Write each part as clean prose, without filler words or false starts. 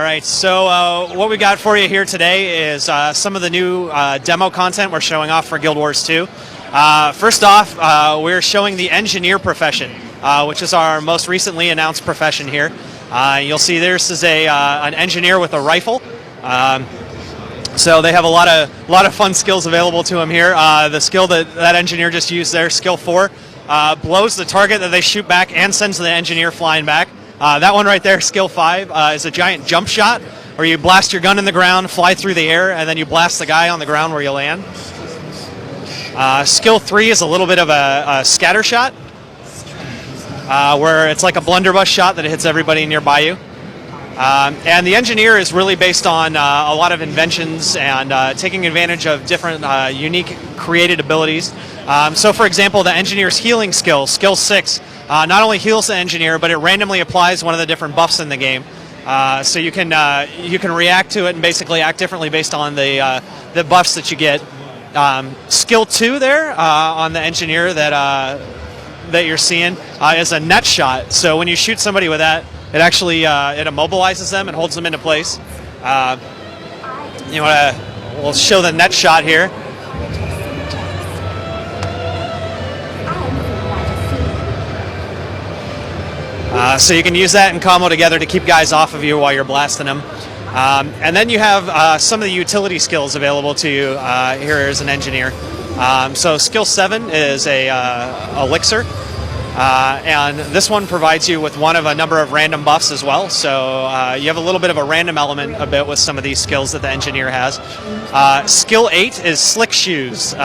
right, so what we got for you here today is some of the new demo content we're showing off for Guild Wars 2. First off, we're showing the engineer profession, which is our most recently announced profession here. You'll see this is an engineer with a rifle. So they have a lot of fun skills available to them here. The skill that engineer just used there, skill 4, blows the target that they shoot back and sends the engineer flying back. That one right there, skill 5, is a giant jump shot where you blast your gun in the ground, fly through the air, and then you blast the guy on the ground where you land. Skill 3 is a little bit of a scatter shot, where it's like a blunderbuss shot that hits everybody nearby you. And the engineer is really based on a lot of inventions and taking advantage of different unique created abilities. So for example, the engineer's healing skill, skill 6, not only heals the engineer, but it randomly applies one of the different buffs in the game. So you can react to it and basically act differently based on the buffs that you get. Skill 2 there on the engineer that you're seeing is a net shot. So when you shoot somebody with that, it actually it immobilizes them and holds them into place. We'll show the net shot here. So you can use that in combo together to keep guys off of you while you're blasting them. And then you have some of the utility skills available to you here as an engineer. So skill 7 is a elixir. And this one provides you with one of a number of random buffs as well. So you have a little bit of a random element a bit with some of these skills that the engineer has. Skill 8 is slick shoes.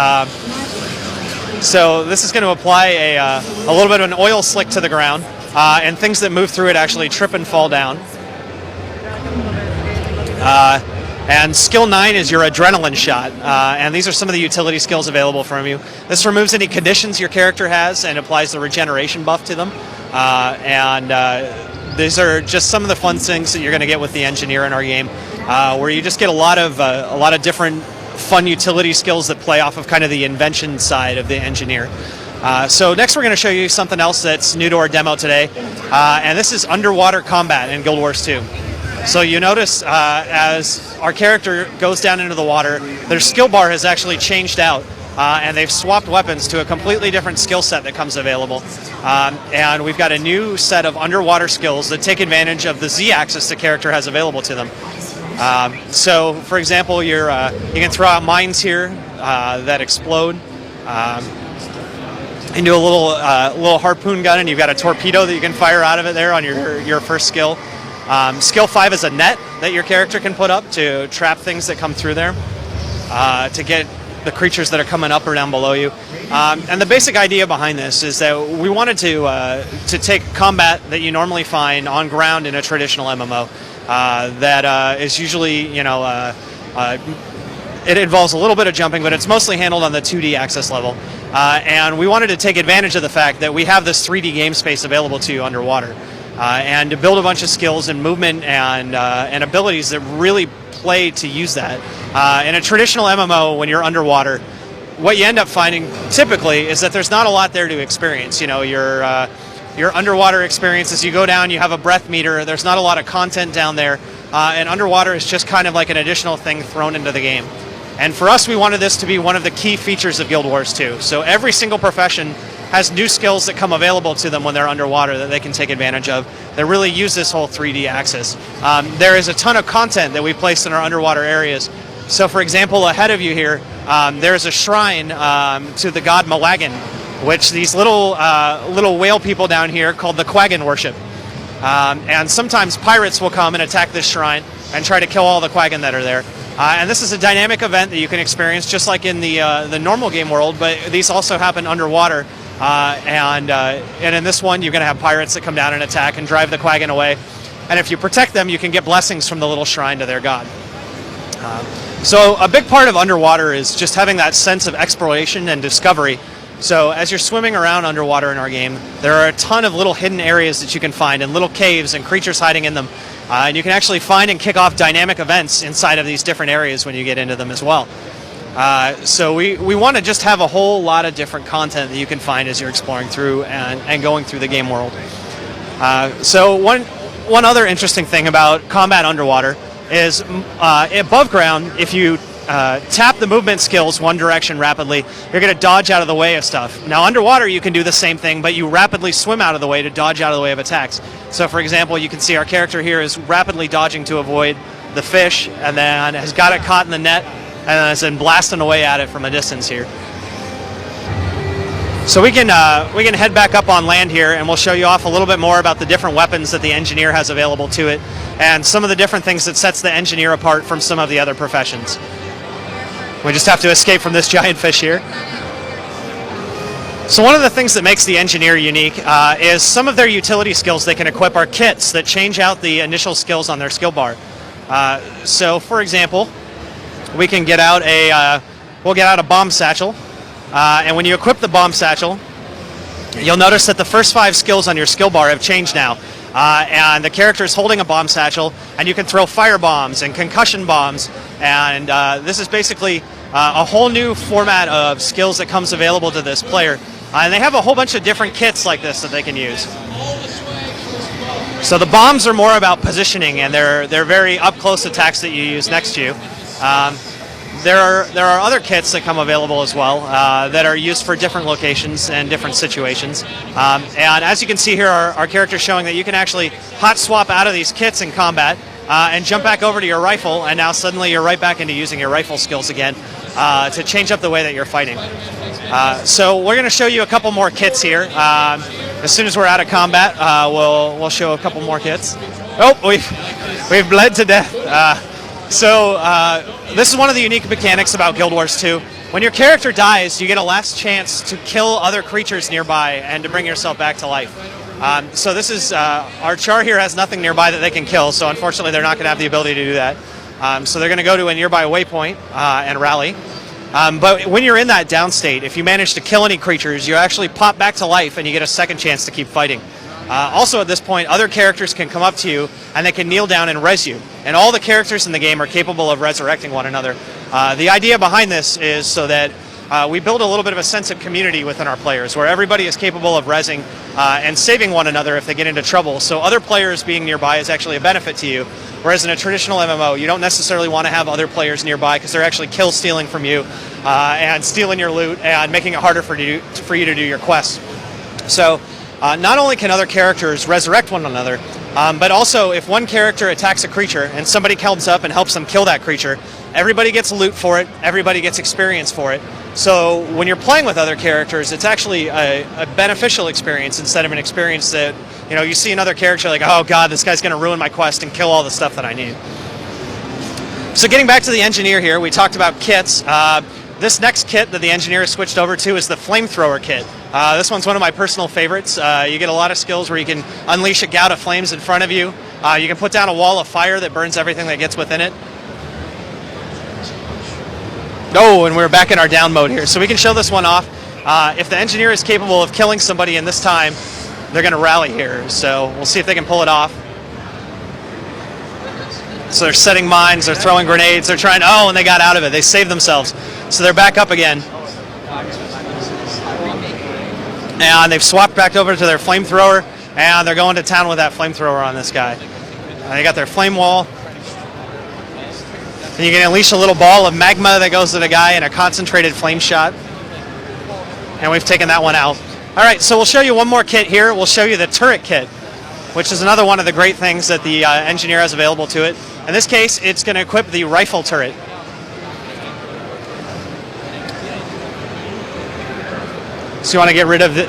So this is going to apply a little bit of an oil slick to the ground. And things that move through it actually trip and fall down. And skill 9 is your adrenaline shot, and these are some of the utility skills available from you. This removes any conditions your character has and applies the regeneration buff to them. These are just some of the fun things that you're going to get with the engineer in our game, where you just get a lot of different fun utility skills that play off of kind of the invention side of the engineer. So next we're going to show you something else that's new to our demo today, and this is underwater combat in Guild Wars 2. So you notice as our character goes down into the water, their skill bar has actually changed out, and they've swapped weapons to a completely different skill set that comes available. And we've got a new set of underwater skills that take advantage of the Z-axis the character has available to them. So for example, you can throw out mines here that explode. And do a little harpoon gun, and you've got a torpedo that you can fire out of it there on your first skill. Skill 5 is a net that your character can put up to trap things that come through there, to get the creatures that are coming up or down below you. And the basic idea behind this is that we wanted to take combat that you normally find on ground in a traditional MMO that is usually, it involves a little bit of jumping, but it's mostly handled on the 2D access level. And we wanted to take advantage of the fact that we have this 3D game space available to you underwater. And to build a bunch of skills and movement and abilities that really play to use that. In a traditional MMO, when you're underwater, what you end up finding typically is that there's not a lot there to experience. Your underwater experience, as you go down, you have a breath meter. There's not a lot of content down there. And underwater is just kind of like an additional thing thrown into the game. And for us, we wanted this to be one of the key features of Guild Wars 2. So every single profession has new skills that come available to them when they're underwater that they can take advantage of that really use this whole 3D axis. There is a ton of content that we placed in our underwater areas. So for example, ahead of you here, there's a shrine to the god Malagan, which these little whale people down here called the Quaggan worship. And sometimes pirates will come and attack this shrine and try to kill all the Quaggan that are there. And this is a dynamic event that you can experience just like in the normal game world, but these also happen underwater. And in this one, you're going to have pirates that come down and attack and drive the Quaggan away. And if you protect them, you can get blessings from the little shrine to their god. So a big part of underwater is just having that sense of exploration and discovery. So as you're swimming around underwater in our game, there are a ton of little hidden areas that you can find and little caves and creatures hiding in them. And you can actually find and kick off dynamic events inside of these different areas when you get into them as well. So we want to just have a whole lot of different content that you can find as you're exploring through and going through the game world. So one other interesting thing about combat underwater is above ground, if you tap the movement skills one direction rapidly, you're going to dodge out of the way of stuff. Now underwater you can do the same thing, but you rapidly swim out of the way to dodge out of the way of attacks. So for example, you can see our character here is rapidly dodging to avoid the fish, and then has got it caught in the net, and has been blasting away at it from a distance here. So we can head back up on land here, and we'll show you off a little bit more about the different weapons that the engineer has available to it, and some of the different things that sets the engineer apart from some of the other professions. We just have to escape from this giant fish here. So one of the things that makes the engineer unique is some of their utility skills they can equip are kits that change out the initial skills on their skill bar. So for example, we can get out we'll get out a bomb satchel, and when you equip the bomb satchel, you'll notice that the first 5 skills on your skill bar have changed now. And the character is holding a bomb satchel, and you can throw fire bombs and concussion bombs, and this is basically a whole new format of skills that comes available to this player. And they have a whole bunch of different kits like this that they can use. So the bombs are more about positioning, and they're very up-close attacks that you use next to you. There are other kits that come available as well that are used for different locations and different situations. And as you can see here, our character is showing that you can actually hot swap out of these kits in combat and jump back over to your rifle, and now suddenly you're right back into using your rifle skills again to change up the way that you're fighting. So we're going to show you a couple more kits here. As soon as we're out of combat, we'll show a couple more kits. Oh, we've bled to death. So this is one of the unique mechanics about Guild Wars 2. When your character dies, you get a last chance to kill other creatures nearby and to bring yourself back to life. So this is, our char here has nothing nearby that they can kill, so unfortunately they're not going to have the ability to do that. So they're going to go to a nearby waypoint and rally. But when you're in that down state, if you manage to kill any creatures, you actually pop back to life and you get a second chance to keep fighting. Also at this point, other characters can come up to you and they can kneel down and res you. And all the characters in the game are capable of resurrecting one another. The idea behind this is so that we build a little bit of a sense of community within our players, where everybody is capable of resing and saving one another if they get into trouble. So other players being nearby is actually a benefit to you. Whereas in a traditional MMO, you don't necessarily want to have other players nearby because they're actually kill stealing from you and stealing your loot and making it harder for you to do your quests. So not only can other characters resurrect one another, but also if one character attacks a creature and somebody comes up and helps them kill that creature, everybody gets loot for it, everybody gets experience for it. So when you're playing with other characters, it's actually a beneficial experience instead of an experience that, you know, you see another character like, oh god, this guy's going to ruin my quest and kill all the stuff that I need. So getting back to the engineer here, we talked about kits. This next kit that the engineer has switched over to is the flamethrower kit. This one's one of my personal favorites. You get a lot of skills where you can unleash a gout of flames in front of you. You can put down a wall of fire that burns everything that gets within it. Oh, and we're back in our down mode here. So we can show this one off. If the engineer is capable of killing somebody in this time, they're going to rally here. So we'll see if they can pull it off. So they're setting mines, they're throwing grenades, they're trying, oh, and they got out of it. They saved themselves. So they're back up again. And they've swapped back over to their flamethrower, and they're going to town with that flamethrower on this guy. And they got their flame wall. And you can unleash a little ball of magma that goes to the guy in a concentrated flame shot. And we've taken that one out. All right, so we'll show you one more kit here. We'll show you the turret kit, which is another one of the great things that the engineer has available to it. In this case, it's going to equip the rifle turret. So you want to get rid of it.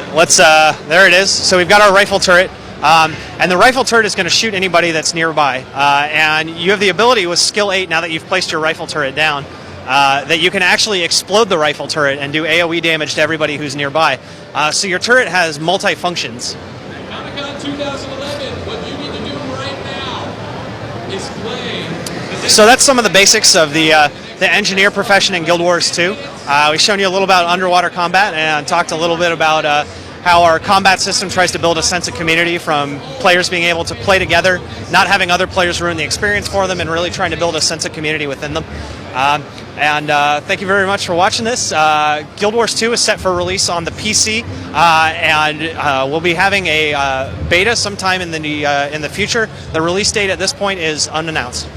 There it is. So we've got our rifle turret. And the rifle turret is going to shoot anybody that's nearby. And you have the ability with skill 8, now that you've placed your rifle turret down, that you can actually explode the rifle turret and do AoE damage to everybody who's nearby. So your turret has multi-functions. Comic-Con 2011, what you need to do right now is play. So that's some of the basics of the engineer profession in Guild Wars 2. We've shown you a little about underwater combat and talked a little bit about how our combat system tries to build a sense of community from players being able to play together, not having other players ruin the experience for them, and really trying to build a sense of community within them. And thank you very much for watching this. Guild Wars 2 is set for release on the PC, and we'll be having a beta sometime in the future. The release date at this point is unannounced.